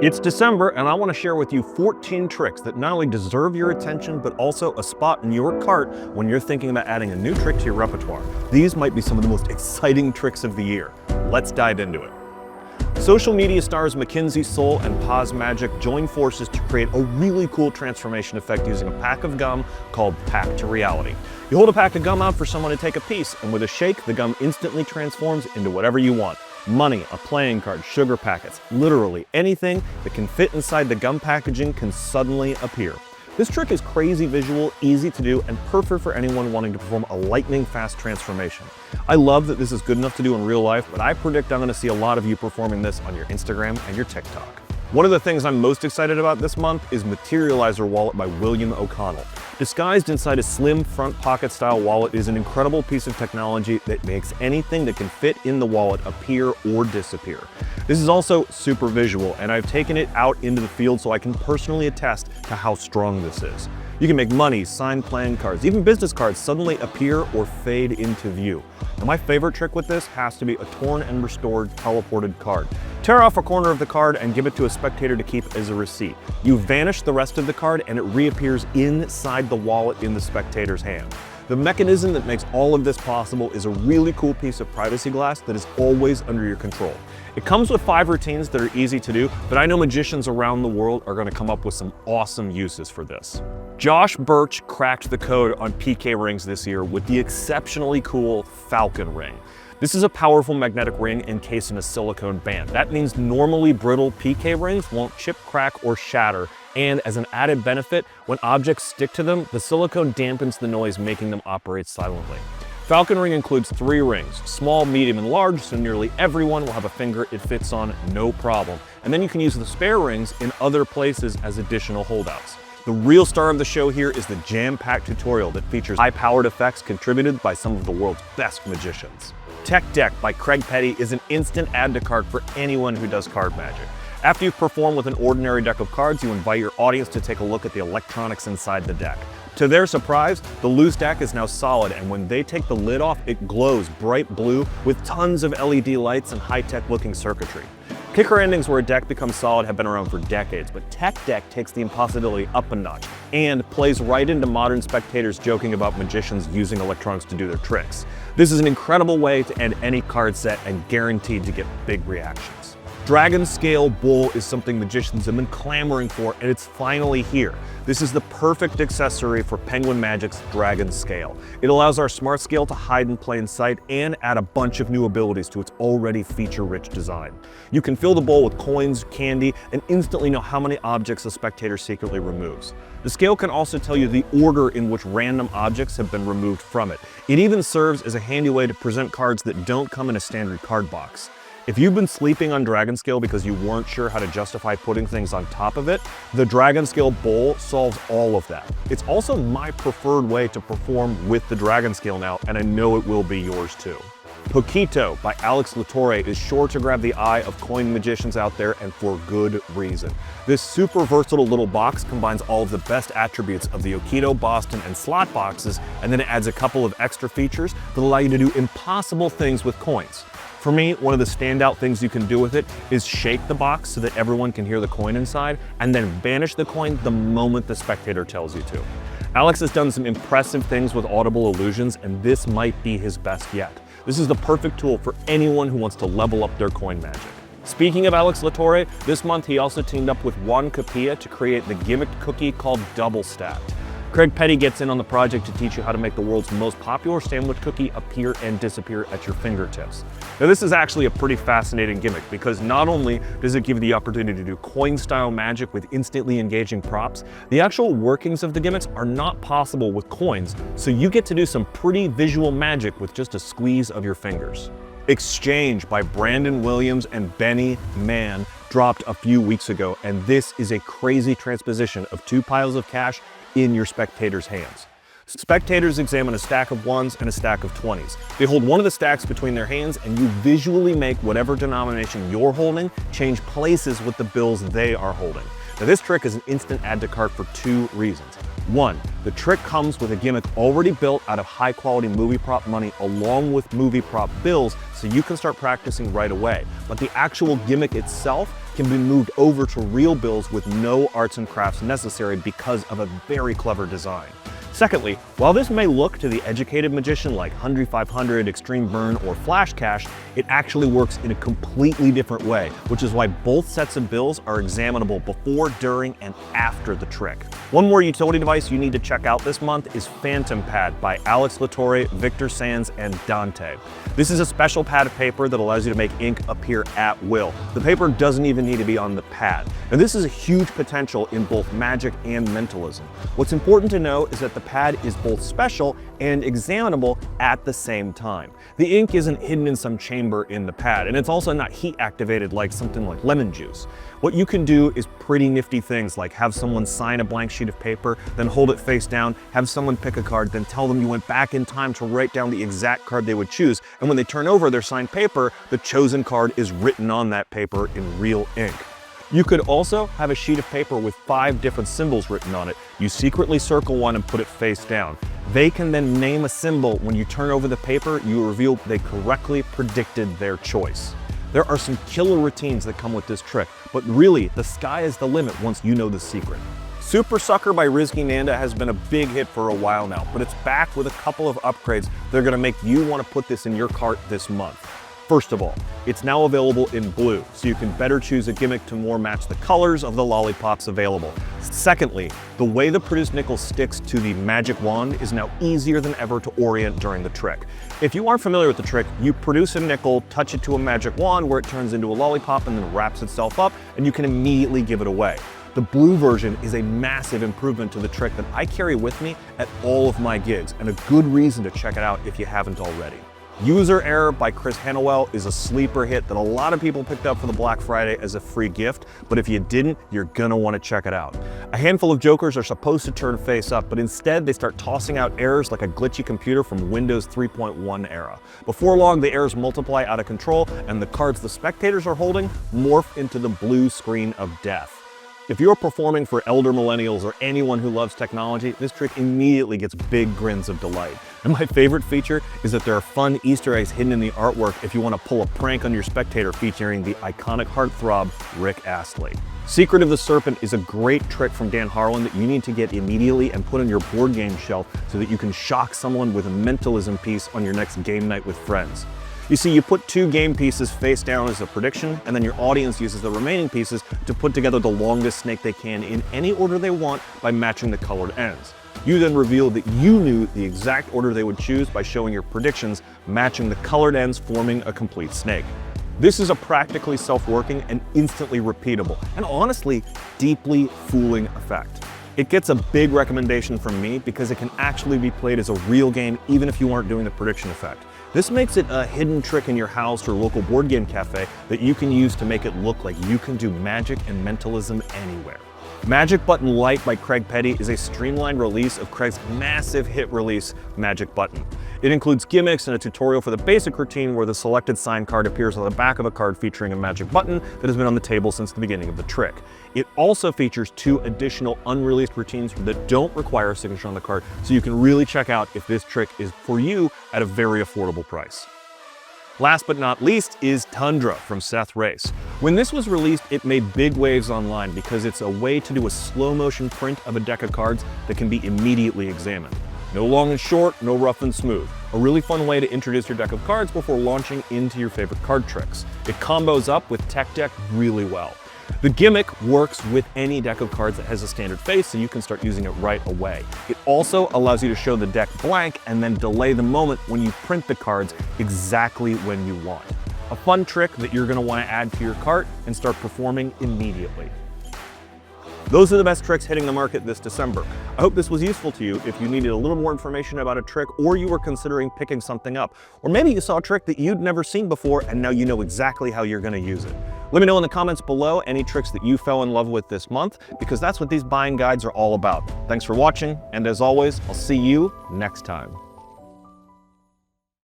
It's December, and I want to share with you 14 tricks that not only deserve your attention, but also a spot in your cart when you're thinking about adding a new trick to your repertoire. These might be some of the most exciting tricks of the year. Let's dive into it. Social media stars Mackenzie, Soul, and Paz Magic join forces to create a really cool transformation effect using a pack of gum called Pack to Reality. You hold a pack of gum out for someone to take a piece, and with a shake, the gum instantly transforms into whatever you want. Money, a playing card, sugar packets, literally anything that can fit inside the gum packaging can suddenly appear. This trick is crazy visual, easy to do, and perfect for anyone wanting to perform a lightning-fast transformation. I love that this is good enough to do in real life, but I predict I'm going to see a lot of you performing this on your Instagram and your TikTok. One of the things I'm most excited about this month is Materializer Wallet by William O'Connell. Disguised inside a slim front pocket style wallet is an incredible piece of technology that makes anything that can fit in the wallet appear or disappear. This is also super visual, and I've taken it out into the field so I can personally attest to how strong this is. You can make money, sign playing cards, even business cards suddenly appear or fade into view. Now, my favorite trick with this has to be a torn and restored teleported card. Tear off a corner of the card and give it to a spectator to keep as a receipt. You vanish the rest of the card and it reappears inside the wallet in the spectator's hand. The mechanism that makes all of this possible is a really cool piece of privacy glass that is always under your control. It comes with 5 routines that are easy to do, but I know magicians around the world are going to come up with some awesome uses for this. Josh Burch cracked the code on PK rings this year with the exceptionally cool Falcon ring. This is a powerful magnetic ring encased in a silicone band. That means normally brittle PK rings won't chip, crack, or shatter. And as an added benefit, when objects stick to them, the silicone dampens the noise, making them operate silently. Falcon ring includes 3 rings, small, medium, and large, so nearly everyone will have a finger it fits on, no problem. And then you can use the spare rings in other places as additional holdouts. The real star of the show here is the jam-packed tutorial that features high-powered effects contributed by some of the world's best magicians. Tech Deck by Craig Petty is an instant add to cart for anyone who does card magic. After you've performed with an ordinary deck of cards, you invite your audience to take a look at the electronics inside the deck. To their surprise, the loose deck is now solid, and when they take the lid off, it glows bright blue with tons of LED lights and high-tech looking circuitry. Kicker endings where a deck becomes solid have been around for decades, but Tech Deck takes the impossibility up a notch and plays right into modern spectators joking about magicians using electronics to do their tricks. This is an incredible way to end any card set and guaranteed to get big reactions. DragonScale Bowl is something magicians have been clamoring for, and it's finally here. This is the perfect accessory for Penguin Magic's DragonScale. It allows our smart scale to hide in plain sight and add a bunch of new abilities to its already feature-rich design. You can fill the bowl with coins, candy, and instantly know how many objects the spectator secretly removes. The scale can also tell you the order in which random objects have been removed from it. It even serves as a handy way to present cards that don't come in a standard card box. If you've been sleeping on DragonScale because you weren't sure how to justify putting things on top of it, the DragonScale Bowl solves all of that. It's also my preferred way to perform with the DragonScale now, and I know it will be yours too. Pokito by Latorre is sure to grab the eye of coin magicians out there, and for good reason. This super versatile little box combines all of the best attributes of the Pokito, Boston, and slot boxes, and then it adds a couple of extra features that allow you to do impossible things with coins. For me, one of the standout things you can do with it is shake the box so that everyone can hear the coin inside, and then vanish the coin the moment the spectator tells you to. Alex has done some impressive things with audible illusions, and this might be his best yet. This is the perfect tool for anyone who wants to level up their coin magic. Speaking of Latorre, this month he also teamed up with Juan Capilla to create the gimmicked cookie called Double Stacked. Craig Petty gets in on the project to teach you how to make the world's most popular sandwich cookie appear and disappear at your fingertips. Now, this is actually a pretty fascinating gimmick because not only does it give you the opportunity to do coin-style magic with instantly engaging props, the actual workings of the gimmicks are not possible with coins, so you get to do some pretty visual magic with just a squeeze of your fingers. Exchange by Brandon Williams and Benny Mann dropped a few weeks ago, and this is a crazy transposition of 2 piles of cash in your spectators' hands. Spectators examine a stack of 1s and a stack of 20s. They hold one of the stacks between their hands, and you visually make whatever denomination you're holding change places with the bills they are holding. Now, this trick is an instant add to cart for 2 reasons. 1. The trick comes with a gimmick already built out of high quality movie prop money along with movie prop bills, so you can start practicing right away. But the actual gimmick itself can be moved over to real bills with no arts and crafts necessary because of a very clever design. Secondly, while this may look to the educated magician like Hundred 500, Extreme Burn, or Flash Cash, it actually works in a completely different way, which is why both sets of bills are examinable before, during, and after the trick. One more utility device you need to check out this month is Phantom Pad by Alex Latorre, Victor Sanz, and Dante. This is a special pad of paper that allows you to make ink appear at will. The paper doesn't even need to be on the pad. And this is a huge potential in both magic and mentalism. What's important to know is that the pad is both special and examinable at the same time. The ink isn't hidden in some chamber in the pad, and it's also not heat activated like something like lemon juice. What you can do is pretty nifty things like have someone sign a blank sheet of paper, then hold it face down, have someone pick a card, then tell them you went back in time to write down the exact card they would choose, and when they turn over their signed paper, the chosen card is written on that paper in real ink. You could also have a sheet of paper with 5 different symbols written on it. You secretly circle one and put it face down. They can then name a symbol. When you turn over the paper, you reveal they correctly predicted their choice. There are some killer routines that come with this trick, but really, the sky is the limit once you know the secret. Super Sucker by Rizki Nanda has been a big hit for a while now, but it's back with a couple of upgrades that are gonna make you wanna put this in your cart this month. First of all, it's now available in blue, so you can better choose a gimmick to more match the colors of the lollipops available. Secondly, the way the produced nickel sticks to the magic wand is now easier than ever to orient during the trick. If you aren't familiar with the trick, you produce a nickel, touch it to a magic wand where it turns into a lollipop and then wraps itself up, and you can immediately give it away. The blue version is a massive improvement to the trick that I carry with me at all of my gigs, and a good reason to check it out if you haven't already. User Error by Hanowell is a sleeper hit that a lot of people picked up for the Black Friday as a free gift, but if you didn't, you're gonna wanna check it out. A handful of jokers are supposed to turn face up, but instead they start tossing out errors like a glitchy computer from Windows 3.1 era. Before long, the errors multiply out of control, and the cards the spectators are holding morph into the blue screen of death. If you're performing for elder millennials or anyone who loves technology, this trick immediately gets big grins of delight. And my favorite feature is that there are fun Easter eggs hidden in the artwork if you want to pull a prank on your spectator featuring the iconic heartthrob Rick Astley. Secret of the Serpent is a great trick from Dan Harlan that you need to get immediately and put on your board game shelf so that you can shock someone with a mentalism piece on your next game night with friends. You see, you put 2 game pieces face down as a prediction, and then your audience uses the remaining pieces to put together the longest snake they can in any order they want by matching the colored ends. You then reveal that you knew the exact order they would choose by showing your predictions matching the colored ends, forming a complete snake. This is a practically self-working and instantly repeatable, and honestly, deeply fooling effect. It gets a big recommendation from me because it can actually be played as a real game even if you aren't doing the prediction effect. This makes it a hidden trick in your house or local board game cafe that you can use to make it look like you can do magic and mentalism anywhere. Magic Button Lite by Craig Petty is a streamlined release of Craig's massive hit release, Magic Button. It includes gimmicks and a tutorial for the basic routine where the selected sign card appears on the back of a card featuring a magic button that has been on the table since the beginning of the trick. It also features 2 additional unreleased routines that don't require a signature on the card, so you can really check out if this trick is for you at a very affordable price. Last but not least is Tundra from Seth Race. When this was released, it made big waves online because it's a way to do a slow motion print of a deck of cards that can be immediately examined. No long and short, no rough and smooth. A really fun way to introduce your deck of cards before launching into your favorite card tricks. It combos up with Tech Deck really well. The gimmick works with any deck of cards that has a standard face, so you can start using it right away. It also allows you to show the deck blank and then delay the moment when you print the cards exactly when you want. A fun trick that you're going to want to add to your cart and start performing immediately. Those are the best tricks hitting the market this December. I hope this was useful to you if you needed a little more information about a trick or you were considering picking something up. Or maybe you saw a trick that you'd never seen before and now you know exactly how you're going to use it. Let me know in the comments below any tricks that you fell in love with this month, because that's what these buying guides are all about. Thanks for watching, and as always, I'll see you next time.